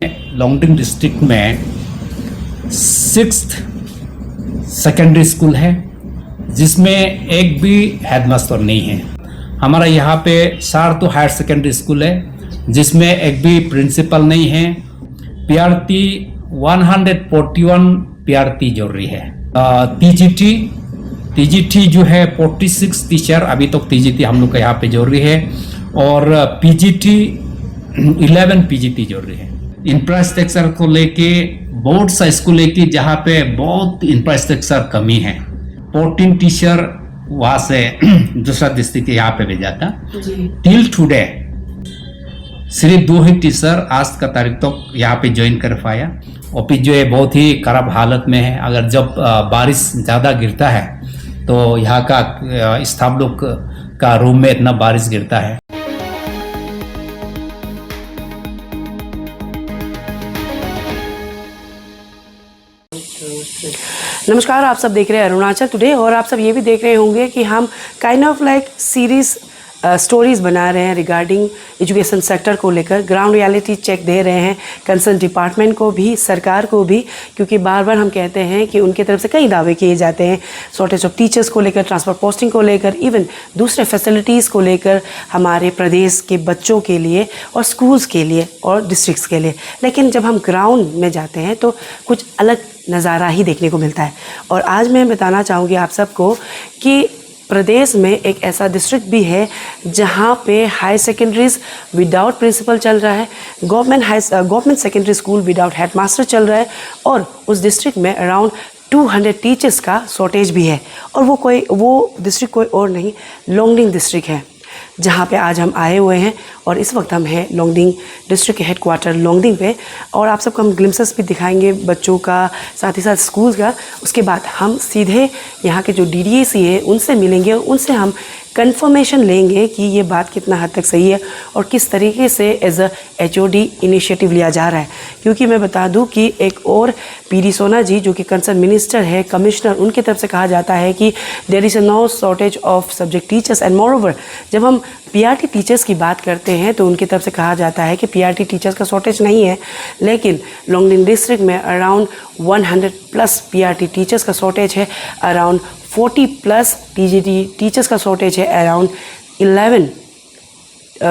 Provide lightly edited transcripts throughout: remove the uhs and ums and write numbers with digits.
Longding district में 6th secondary school है जिसमें एक भी हेडमास्टर नहीं है। हमारा यहाँ पे सार्थ हायर सेकेंडरी स्कूल है जिसमें एक भी प्रिंसिपल नहीं है। पीआरटी 141 पीआरटी जरूरी है। टीजीटी जो है 46 टीचर अभी तक टीजीटी हम लोग का यहाँ पे जरूरी है और पीजीटी 11 पीजीटी जरूरी है। इंफ्रास्ट्रक्चर को लेके बहुत सा स्कूल लेके जहाँ पे बहुत इंफ्रास्ट्रक्चर कमी है। 14 टीचर वहाँ से दूसरा डिस्ट्रिक्ट यहाँ पे भेजा था। टिल टुडे सिर्फ 2 ही टीचर आज का तारीख तक यहाँ पे ज्वाइन कर पाया। ऑफिस जो है बहुत ही खराब हालत में है। अगर जब बारिश ज़्यादा गिरता है तो यहाँ का स्टाफ लोग का रूम में इतना बारिश गिरता है। नमस्कार, आप सब देख रहे हैं अरुणाचल टुडे और आप सब ये भी देख रहे होंगे कि हम kind of like series stories बना रहे हैं रिगार्डिंग एजुकेशन सेक्टर को लेकर। ग्राउंड रियलिटी चेक दे रहे हैं कंसर्न डिपार्टमेंट को भी, सरकार को भी, क्योंकि बार बार हम कहते हैं कि उनकी तरफ से कई दावे किए जाते हैं शॉर्टेज ऑफ टीचर्स को लेकर, ट्रांसफर पोस्टिंग को लेकर, इवन दूसरे फैसिलिटीज़ को लेकर हमारे प्रदेश के बच्चों के लिए और स्कूल्स के लिए और डिस्ट्रिक्ट्स के लिए। लेकिन जब हम ग्राउंड में जाते हैं तो कुछ अलग नज़ारा ही देखने को मिलता है। और आज मैं बताना चाहूँगी आप सबको कि प्रदेश में एक ऐसा डिस्ट्रिक्ट भी है जहाँ पे हाई सेकेंडरीज विदाउट प्रिंसिपल चल रहा है, government secondary school without headmaster चल रहा है और उस डिस्ट्रिक्ट में अराउंड 200 टीचर्स का शॉर्टेज भी है। और वो डिस्ट्रिक्ट कोई और नहीं, लोंगडिंग डिस्ट्रिक्ट है, जहाँ पे आज हम आए हुए हैं। और इस वक्त हम हैं लोंगडिंग डिस्ट्रिक्ट के हेडक्वार्टर लोंगडिंग पे और आप सबको हम ग्लिम्सेस भी दिखाएंगे बच्चों का, साथ ही साथ स्कूल का। उसके बाद हम सीधे यहाँ के जो डीडीएसी है उनसे मिलेंगे और उनसे हम कंफर्मेशन लेंगे कि ये बात कितना हद तक सही है और किस तरीके से एज अ एचओडी इनिशिएटिव लिया जा रहा है। क्योंकि मैं बता दूं कि एक और पीडी सोना जी जो कि कंसर्न मिनिस्टर है, कमिश्नर, उनकी तरफ से कहा जाता है कि there is no shortage of subject teachers and moreover जब हम पीआरटी टीचर्स की बात करते हैं तो उनकी तरफ से कहा जाता है कि पीआरटी टीचर्स का शॉर्टेज नहीं है, लेकिन लोंगडिंग डिस्ट्रिक्ट में अराउंड 100+ पीआरटी टीचर्स का शॉर्टेज है, अराउंड 40+ टीजीटी टीचर्स का शॉर्टेज है, अराउंड 11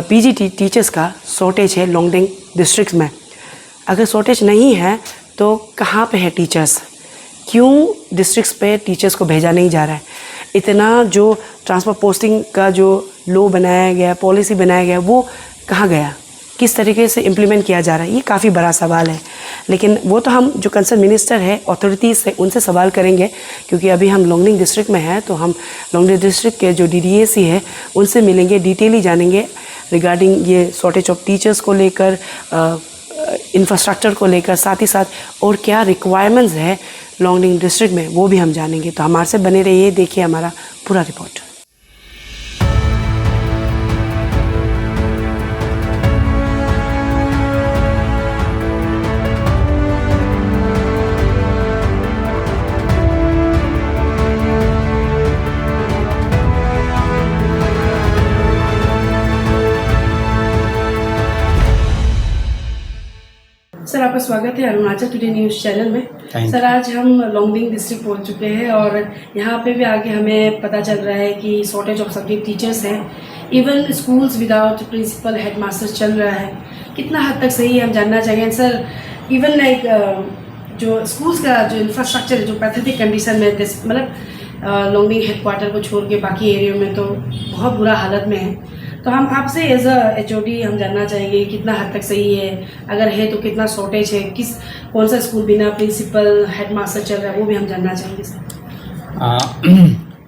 पीजीटी टीचर्स का शॉर्टेज है लोंगडिंग डिस्ट्रिक्ट में। अगर शॉर्टेज नहीं है तो कहाँ पे है टीचर्स? क्यों डिस्ट्रिक्ट्स पे टीचर्स को भेजा नहीं जा रहा है? इतना जो ट्रांसफ़र पोस्टिंग का जो लॉ बनाया गया, पॉलिसी बनाया गया, वो कहाँ गया? किस तरीके से इम्प्लीमेंट किया जा रहा है? ये काफ़ी बड़ा सवाल है। लेकिन वो तो हम जो कंसर्न मिनिस्टर है, अथॉरिटीज़ से, उनसे सवाल करेंगे क्योंकि अभी हम लोंगडिंग डिस्ट्रिक्ट में हैं। तो हम लोंगडिंग डिस्ट्रिक्ट के जो डीडीएसी है उनसे मिलेंगे, डिटेली जानेंगे रिगार्डिंग ये शॉर्टेज ऑफ टीचर्स को लेकर, इंफ्रास्ट्रक्चर को लेकर, साथ ही साथ और क्या रिक्वायरमेंट्स है लोंगडिंग डिस्ट्रिक्ट में, वो भी हम जानेंगे। तो हमारे से बने रहिए, देखिए हमारा पूरा रिपोर्ट। सर, आपका स्वागत है अरुणाचल टुडे न्यूज़ चैनल में। सर, आज हम लोंगडिंग डिस्ट्रिक्ट पहुंच चुके हैं और यहाँ पे भी आगे हमें पता चल रहा है कि शॉर्टेज ऑफ सब्जेक्ट टीचर्स हैं, even schools without principal headmaster चल रहा है। कितना हद तक सही है हम जानना चाहिए सर। इवन लाइक जो स्कूल्स का जो इंफ्रास्ट्रक्चर है, जो पैथेटिक कंडीशन में, मतलब लोंगडिंग हेडक्वार्टर को छोड़ के बाकी एरिया में तो बहुत बुरा हालत में है। तो हम आपसे एज अ एचओडी हम जानना चाहेंगे कितना हद तक सही है, अगर है तो कितना शॉर्टेज है, कौन सा स्कूल बिना प्रिंसिपल हेडमास्टर चल रहा है, वो भी हम जानना चाहेंगे sir.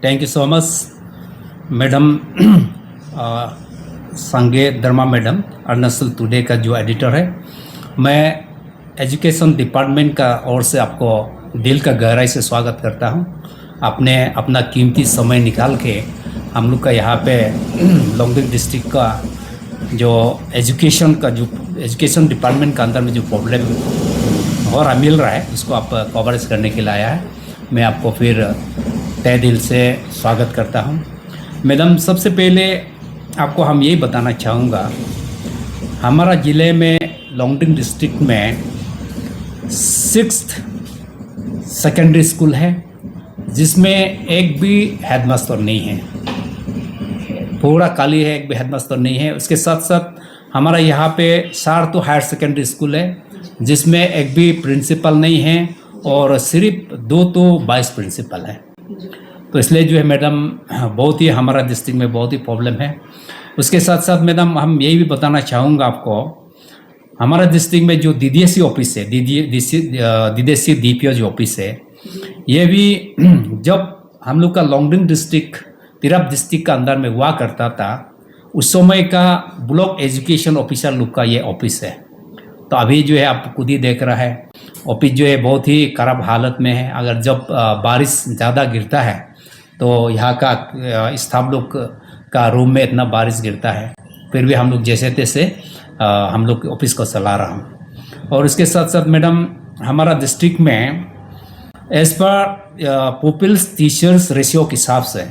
Thank you so much madam संगे धर्मा मैडम, अरुणाचल टुडे का जो एडिटर है। मैं एजुकेशन डिपार्टमेंट का ओर से आपको दिल का गहराई से स्वागत करता हूँ। आपने अपना कीमती समय निकाल के हम लोग का यहाँ पे लोंगडिंग डिस्ट्रिक्ट का जो एजुकेशन डिपार्टमेंट का अंदर में जो प्रॉब्लम हो रहा मिल रहा है उसको आप कवरेज करने के लिए आया है। मैं आपको फिर तहे दिल से स्वागत करता हूँ। मैडम, सबसे पहले आपको हम यही बताना चाहूँगा हमारा ज़िले में लोंगडिंग डिस्ट्रिक्ट में 6th सेकेंडरी स्कूल है, जिसमें एक भी हेडमास्टर नहीं है, पूरा खाली है, एक भी हेडमास्टर नहीं है। उसके साथ साथ हमारा यहाँ पे सारतो हायर सेकेंडरी स्कूल है, जिसमें एक भी प्रिंसिपल नहीं है और सिर्फ 2 तो वाइस प्रिंसिपल है। तो इसलिए जो है मैडम बहुत ही हमारा डिस्ट्रिक्ट में बहुत ही प्रॉब्लम है। उसके साथ साथ मैडम हम यही भी बताना चाहूँगा आपको, हमारा डिस्ट्रिक्ट में जो DDSC ऑफिस है, DDSC DPO ऑफिस है, ये भी जब हम लोग का लोंगडिंग डिस्ट्रिक्ट तिरप डिस्ट्रिक्ट का अंदर में हुआ करता था, उस समय का ब्लॉक एजुकेशन ऑफिसर लोग का ये ऑफिस है। तो अभी जो है आप खुद ही देख रहा है, ऑफिस जो है बहुत ही खराब हालत में है। अगर जब बारिश ज़्यादा गिरता है तो यहाँ का स्टाफ लोग का रूम में इतना बारिश गिरता है, फिर भी हम लोग जैसे तैसे हम लोग ऑफिस को चला रहा हूँ। और इसके साथ साथ मैडम हमारा डिस्ट्रिक्ट में as per pupils teachers ratio के हिसाब से,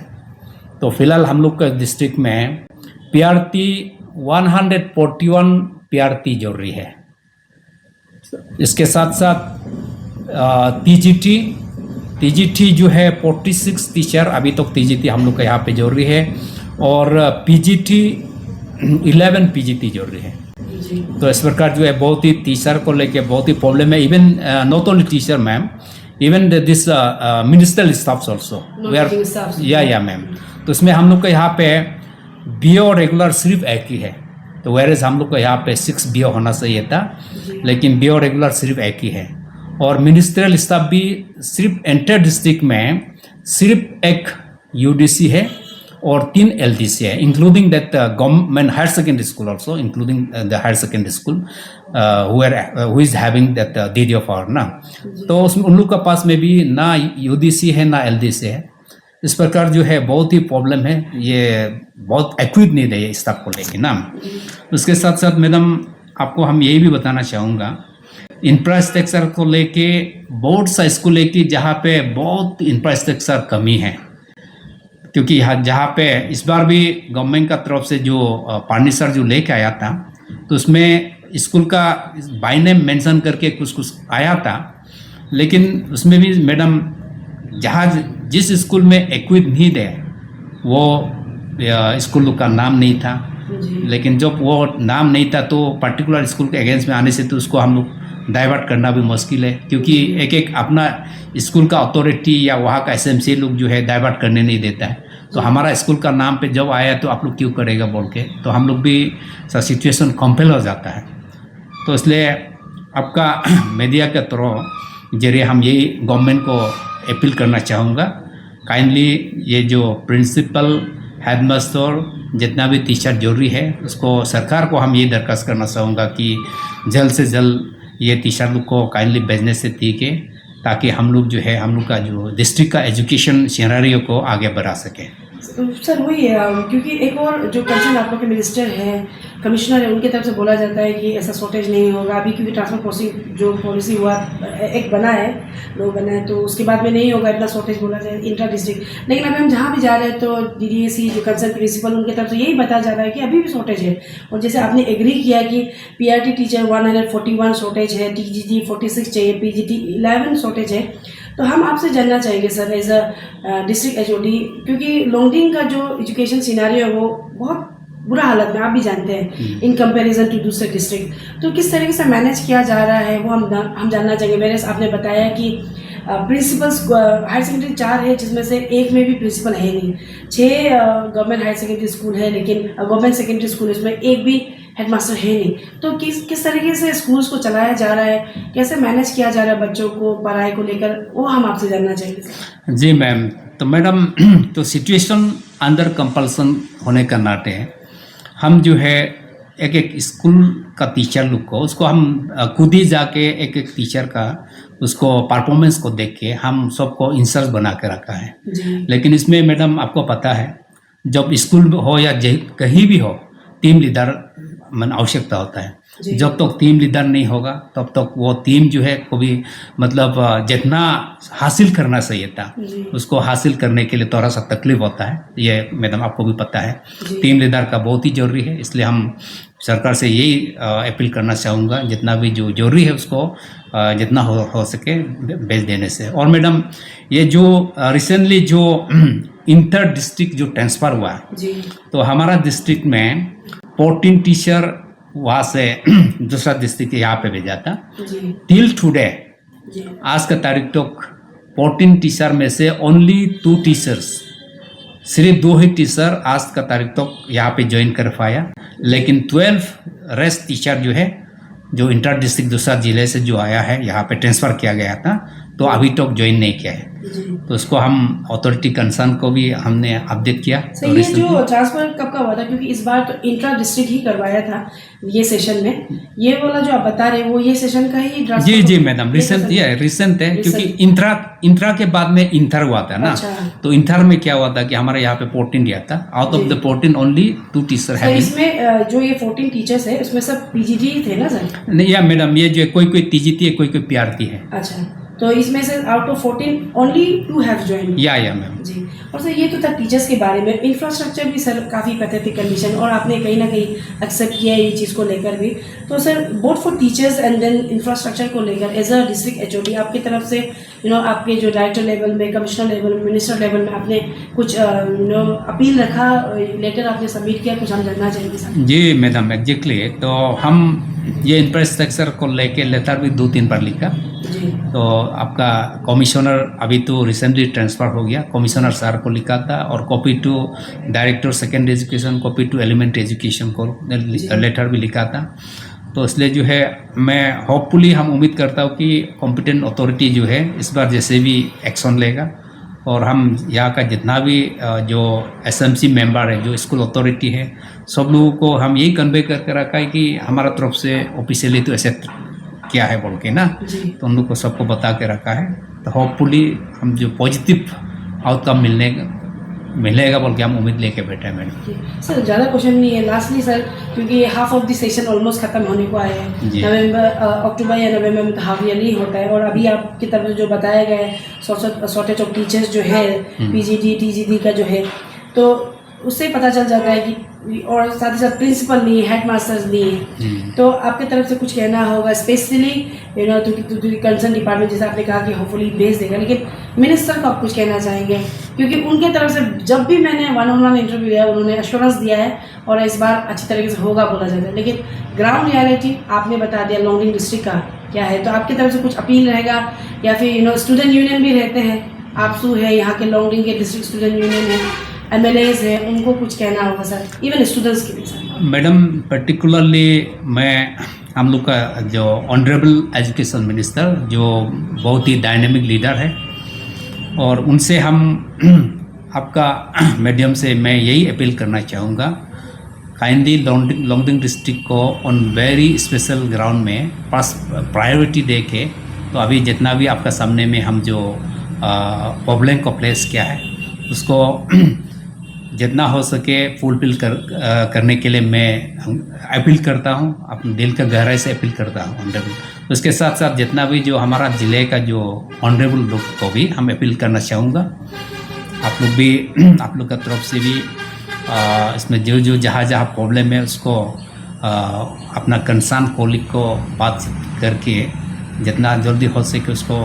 तो फिलहाल हम लोग का डिस्ट्रिक्ट में PRT 141 PRT जरूरी है। इसके साथ साथ TGT जो है 46 टीचर अभी तक TGT हम लोग का यहाँ पे जरूरी है, और PGT 11 PGT जरूरी है। तो इस प्रकार जो है बहुत ही टीचर को लेके बहुत ही प्रॉब्लम है। Even not only teacher ma'am, even this ministerial staffs also या मैम। तो इसमें हम लोग का यहाँ पे BO रेगुलर सिर्फ एक ही है, तो वेरेज हम लोग को यहाँ पे 6 BO होना चाहिए था, लेकिन BO रेगुलर सिर्फ एक ही है। और मिनिस्ट्रियल स्टाफ भी सिर्फ एंटायर डिस्ट्रिक्ट में सिर्फ एक UDC है और 3 LDC है, including that government higher secondary school also, including the higher secondary school who is having that DDO ना। तो उसमें उन लोग का पास में भी ना UDC है ना LDC है। इस प्रकार जो है बहुत ही प्रॉब्लम है, ये बहुत एक्विट नहीं है स्टाफ को लेके ना। उसके साथ साथ मैडम आपको हम यही भी बताना चाहूँगा, इंफ्रास्ट्रक्चर को लेके बहुत सा स्कूल लेके जहाँ पे बहुत इंफ्रास्ट्रक्चर कमी है, क्योंकि यहाँ जहाँ पे इस बार भी गवर्नमेंट का तरफ से जो पार्निसर जो लेके आया था, तो उसमें स्कूल का बाय नेम मेंशन करके कुछ आया था, लेकिन उसमें भी मैडम जहाँ जिस स्कूल में एक्विप नहीं दे वो स्कूल का नाम नहीं था। लेकिन जब वो नाम नहीं था तो पर्टिकुलर स्कूल के अगेंस्ट में आने से तो उसको हम लोग डाइवर्ट करना भी मुश्किल है, क्योंकि एक अपना स्कूल का अथॉरिटी या वहाँ का SMC लोग जो है डाइवर्ट करने नहीं देता है। तो हमारा स्कूल का नाम पे जब आया तो आप लोग क्यों करेगा बोल के, तो हम लोग भी सिचुएशन कंपेल हो जाता है। तो इसलिए आपका मीडिया के थ्रू जरिए हम यही गवर्नमेंट को अपील करना चाहूँगा, काइंडली ये जो प्रिंसिपल, हेडमास्टर, जितना भी टीचर जरूरी है, उसको सरकार को हम ये दरखास्त करना चाहूँगा कि जल्द से जल्द ये टीचर लोग को काइंडली बिजनेस से दिखे, ताकि हम लोग जो है हम लोग का जो डिस्ट्रिक्ट का एजुकेशन सिनेरियो को आगे बढ़ा सके। सर वही है, क्योंकि एक और जो कंसर्न आप लोग के मिनिस्टर है, कमिश्नर है, उनकी तरफ से बोला जाता है कि ऐसा शॉर्टेज नहीं होगा अभी, क्योंकि ट्रांसफर जो पॉलिसी हुआ एक बना है, लो बना है, तो उसके बाद में नहीं होगा इतना शॉर्टेज बोला जाए इंटर डिस्ट्रिक्ट। लेकिन अभी हम जहाँ भी जा रहे हैं तो DDSC जो कंसर्न प्रिंसिपल उनकी तरफ से यही बताया जा रहा है कि अभी भी शॉर्टेज है। और जैसे आपने एग्री किया कि PRT टीचर 141 शॉर्टेज है, TGT 46 चाहिए, PGT 11 शॉर्टेज है। तो हम आपसे जानना चाहेंगे sir as a district HOD, क्योंकि लोंगडिंग का जो एजुकेशन सिनारियो है वो बहुत बुरा हालत में आप भी जानते हैं इन कंपैरिजन टू दूसरे डिस्ट्रिक्ट, तो किस तरीके से मैनेज किया जा रहा है वो हम जानना चाहेंगे। मेरे आपने बताया कि प्रिंसिपल्स हायर सेकेंडरी 4 है, जिसमें से एक में भी प्रिंसिपल है नहीं, 6 गवर्नमेंट हायर सेकेंडरी स्कूल है, लेकिन गवर्नमेंट सेकेंडरी स्कूल इसमें एक भी हेडमास्टर है नहीं। तो किस तरीके से स्कूल्स को चलाया जा रहा है, कैसे मैनेज किया जा रहा है बच्चों को पढ़ाई को लेकर, वो हम आपसे जानना चाहेंगे। जी मैम, तो मैडम तो सिचुएशन अंडर कंपल्सन होने का नाते हम जो है एक स्कूल का टीचर लोग को उसको हम खुद ही जाके एक टीचर का उसको परफॉर्मेंस को देख के हम सबको इंसर्ट बना के रखा है। लेकिन इसमें मैडम आपको पता है, जब स्कूल हो या कहीं भी हो, टीम लीडर मन आवश्यकता होता है। जी। जब तक टीम लीडर नहीं होगा तब तक वो टीम जो है कभी मतलब जितना हासिल करना चाहिए था जी। उसको हासिल करने के लिए थोड़ा सा तकलीफ होता है। ये मैडम आपको भी पता है, जी। टीम लीडर का बहुत ही जरूरी है। इसलिए हम सरकार से यही अपील करना चाहूँगा, जितना भी जो जरूरी है उसको जितना हो सके भेज देने से। और मैडम ये जो रिसेंटली जो इंटर डिस्ट्रिक्ट जो ट्रांसफ़र हुआ जी। तो हमारा डिस्ट्रिक्ट में 14 टीचर वहाँ से दूसरा डिस्ट्रिक्ट यहाँ पे भेजा था। जी। टिल टुडे जी। आज का तारीख तक 14 टीचर में से ओनली 2 टीचर्स, सिर्फ 2 ही टीचर आज का तारीख तक यहाँ पे ज्वाइन कर पाया। लेकिन 12 रेस्ट टीचर जो है जो इंटर डिस्ट्रिक्ट दूसरा जिले से जो आया है यहाँ पे ट्रांसफ़र किया गया था तो अभी तक ज्वाइन नहीं किया है। जी। तो उसको हम अथॉरिटी कंसर्न को भी हमने अपडेट किया। सर ये जो ट्रांसफर कब का हुआ था, क्योंकि इस बार तो इंट्रा डिस्ट्रिक्ट ही करवाया था ये सेशन में, ये वाला जो आप बता रहे हैं वो ये सेशन का ही ट्रांसफर? जी जी मैडम, रिसेंट है क्योंकि इंट्रा के बाद में इंटर हुआ था ना। अच्छा। तो इंटर में क्या हुआ था कि हमारे यहाँ पे 14 दिया था, out of the 14 only 2 teacher है। इसमें जो ये 14 टीचर्स है उसमें सब पीजीडी थे ना सर? नहीं या मैडम, ये जो कोई टीजीटी है, कोई पीआरटी है। अच्छा, तो इसमें से out of 14 only 2 have join. या मैम जी। और सर ये तो था टीचर्स के बारे में। इंफ्रास्ट्रक्चर भी सर काफ़ी पैथेटिक कंडीशन, और आपने कहीं ना कहीं एक्सेप्ट किया है ये चीज़ को लेकर भी। तो sir both for teachers and then infrastructure को लेकर एज अ डिस्ट्रिक्ट एचओडी आपकी तरफ से आपके जो डायरेक्टर लेवल में, कमिश्नर लेवल में, मिनिस्टर लेवल में आपने कुछ अपील रखा, लेटर आपने सबमिट किया, कुछ हम जानना चाहेंगे सर? जी मैडम, एग्जैक्टली। तो हम ये इंफ्रास्ट्रक्चर को लेके लेटर भी 2-3 बार लिखा। जी। तो आपका कमिश्नर अभी तो रिसेंटली ट्रांसफ़र हो गया, कमिश्नर सर को लिखा था, और copy to director secondary education, copy to elementary education को लेटर भी लिखा था। तो इसलिए जो है मैं होपफुली हम उम्मीद करता हूँ कि कॉम्पिटेंट अथॉरिटी जो है इस बार जैसे भी एक्शन लेगा, और हम यहाँ का जितना भी जो एसएमसी मेंबर है, जो स्कूल अथॉरिटी है, सब लोगों को हम यही कन्वे करके रखा है कि हमारा तरफ से ऑफिशियली तो एक्सेप्ट किया है बोल के ना। तो हम लोग को सबको बता के रखा है। तो होपफुली हम जो पॉजिटिव आउटकम मिलेगा बोल के हम उम्मीद लेके बैठे हैं मैडम। सर ज़्यादा क्वेश्चन नहीं है, लास्टली सर, क्योंकि half of the session almost खत्म होने को आया है। नवंबर, अक्टूबर या नवंबर में तो हाफ ईयरली होता है, और अभी आपकी तरफ जो बताया गया है शॉर्टेज ऑफ टीचर्स जो है पीजीडी टीजीडी का जो है, तो उससे पता चल जाता है कि, और साथ ही साथ प्रिंसिपल नहीं है, हेड मास्टर्स नहीं है। तो आपके तरफ से कुछ कहना होगा स्पेशली कंसर्न डिपार्टमेंट, जैसे आपने कहा कि होपफुली भेज देगा, लेकिन मिनिस्टर को आप कुछ कहना चाहेंगे? क्योंकि उनके तरफ से जब भी मैंने 1-on-1 इंटरव्यू लिया उन्होंने एश्योरेंस दिया है और इस बार अच्छी तरीके से होगा बोला जाता है, लेकिन ग्राउंड रियलिटी आपने बता दिया लॉन्गडिंग डिस्ट्रिक्ट का क्या है। तो आपकी तरफ से कुछ अपील रहेगा, या फिर स्टूडेंट यूनियन भी रहते हैं, आपसू है यहाँ के लॉन्गडिंग के डिस्ट्रिक्ट स्टूडेंट यूनियन है, एमएलएज है, उनको कुछ कहना होगा सर, इवन स्टूडेंट्स के लिए सर? मैडम पर्टिकुलरली मैं हम लोग का जो ऑनरेबल एजुकेशन मिनिस्टर, जो बहुत ही डायनेमिक लीडर है, और उनसे हम आपका मीडियम से मैं यही अपील करना चाहूँगा, काइंडली लॉन्गडिंग डिस्ट्रिक्ट को ऑन वेरी स्पेशल ग्राउंड में प्रायोरिटी दे के, तो अभी जितना भी आपका सामने में हम जो प्रॉब्लम को प्लेस किया है उसको जितना हो सके फुलफिल करने के लिए मैं अपील करता हूँ, अपने दिल का गहराई से अपील करता हूँ ऑनरेबल। उसके साथ साथ जितना भी जो हमारा ज़िले का जो ऑनरेबल लोग को भी हम अपील करना चाहूँगा, आप लोग भी, आप लोग का तरफ से भी इसमें जो जहाँ प्रॉब्लम है उसको अपना कंसर्न कॉलीग को बात करके जितना जल्दी हो सके उसको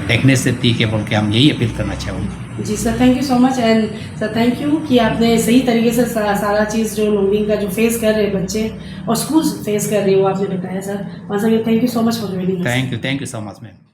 देखने से ठीक है बोल के हम यही अपील करना चाहूँगा। जी sir, thank you so much, and sir thank you कि आपने सही तरीके से सारा चीज़ जो लॉन्गडिंग का जो फेस कर रहे हैं बच्चे और स्कूल्स फेस कर रहे हैं वो आपने बताया sir. Once again thank you so much for joining. Thank you so much ma'am.